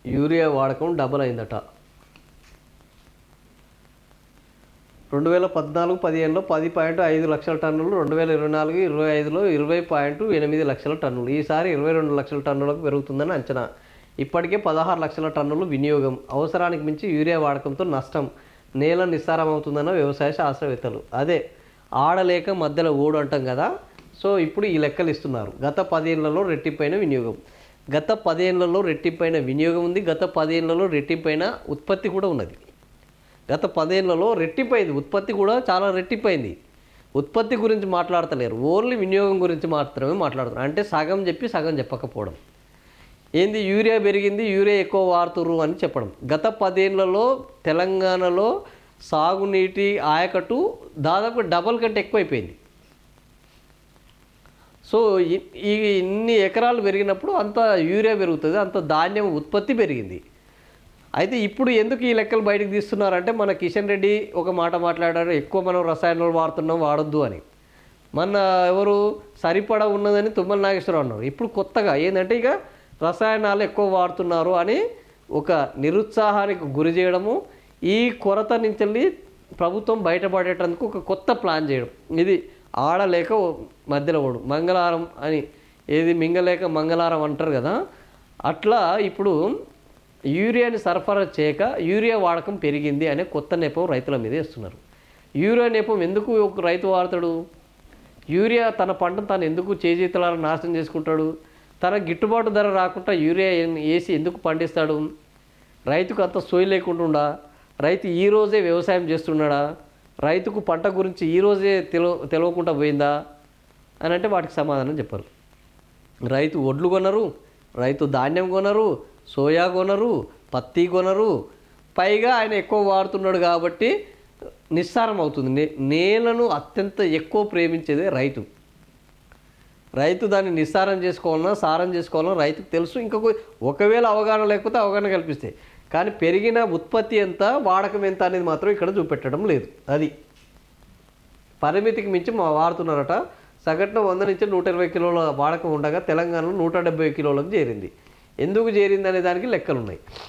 Urea వాడకం double అయిందట. 2014-15లో 10.5 లక్షల టన్నులు, 2024-25లో 20.8 లక్షల టన్నులు, ఈసారి 22 లక్షల టన్నులకు పెరుగుతుందని అంచనా. ఇప్పటికే 16 లక్షల టన్నులు వినియోగం. అవసరానికి మించి యూరియా వాడకంతో నష్టం, నేల నిస్సారమవుతుందన్న వ్యవసాయ శాస్త్రవేత్తలు. అదే ఆడలేక మధ్యలో ఓడు అంటాం కదా. సో ఇప్పుడు ఈ లెక్కలు ఇస్తున్నారు. గత 10 ఏళ్లలో రెట్టింపైన వినియోగం. గత 10 ఏళ్లలో రెట్టింపైన వినియోగం ఉంది. గత 10 ఏళ్లలో రెట్టింపైన ఉత్పత్తి కూడా ఉన్నది. గత 10 ఏళ్లలో రెట్టింపైంది, ఉత్పత్తి కూడా చాలా రెట్టింపైంది. ఉత్పత్తి గురించి మాట్లాడతలేరు, ఓన్లీ వినియోగం గురించి మాత్రమే మాట్లాడుతున్నారు. అంటే సగం చెప్పి సగం చెప్పకపోవడం. ఏంది యూరియా పెరిగింది, యూరియా ఎక్కువ వాడుతుర్రు అని చెప్పడం. గత 10 ఏళ్లలో తెలంగాణలో సాగునీటి ఆయకట్టు దాదాపు డబల్ కంటే ఎక్కువైపోయింది. సో ఈ ఇన్ని ఎకరాలు పెరిగినప్పుడు అంత యూరియా పెరుగుతుంది, అంత ధాన్యం ఉత్పత్తి పెరిగింది. అయితే ఇప్పుడు ఎందుకు ఈ లెక్కలు బయటకు తీస్తున్నారంటే, మన కిషన్ రెడ్డి ఒక మాట మాట్లాడారు, ఎక్కువ మనం రసాయనాలు వాడుతున్నాం, వాడొద్దు అని. మన ఎవరు సరిపడా ఉన్నదని తుమ్మల నాగేశ్వరరావు అన్నారు. ఇప్పుడు కొత్తగా ఏంటంటే ఇక రసాయనాలు ఎక్కువ వాడుతున్నారు అని ఒక నిరుత్సాహానికి గురి చేయడము, ఈ కొరత నుంచి ప్రభుత్వం బయటపడేటందుకు ఒక కొత్త ప్లాన్ చేయడం. ఇది ఆడలేక మధ్యలో ఓడు మంగళవారం అని, ఏది మింగలేక మంగళవారం అంటారు కదా. అట్లా ఇప్పుడు యూరియాని సరఫరా చేయక యూరియా వాడకం పెరిగింది అనే కొత్త నెపం రైతుల మీద వేస్తున్నారు. యూరియా నెపం ఎందుకు ఒక రైతు వాడతాడు? యూరియా తన పంటను తాను ఎందుకు చేజేతులారా నాశనం చేసుకుంటాడు? తన గిట్టుబాటు ధర రాకుండా యూరియా వేసి ఎందుకు పండిస్తాడు? రైతుకు అంత సోయి లేకుండా రైతు ఈరోజే వ్యవసాయం చేస్తున్నాడా? రైతుకు పంట గురించి ఈరోజే తెలియకుండా పోయిందా అని అంటే వాటికి సమాధానం చెప్పరు. రైతు ఒడ్లు కొనరు, రైతు ధాన్యం కొనరు, సోయా కొనరు, పత్తి కొనరు. పైగా ఆయన ఎక్కువ వాడుతున్నాడు కాబట్టి నిస్సారం అవుతుంది. నేలను అత్యంత ఎక్కువ ప్రేమించేదే రైతు. రైతు దాన్ని నిస్సారం చేసుకోవాలన్నా సారం చేసుకోవాలన్నా రైతుకు తెలుసు. ఒకవేళ అవగాహన లేకపోతే అవగాహన కల్పిస్తాయి. కానీ పెరిగిన ఉత్పత్తి ఎంత, వాడకం ఎంత అనేది మాత్రం ఇక్కడ చూపెట్టడం లేదు. అది పరిమితికి మించి వాడుతున్నారట. సగటున 100 నుంచి 120 కిలోల వాడకం ఉండగా తెలంగాణలో 170 కిలోలకు చేరింది. ఎందుకు చేరింది అనే దానికి లెక్కలు ఉన్నాయి.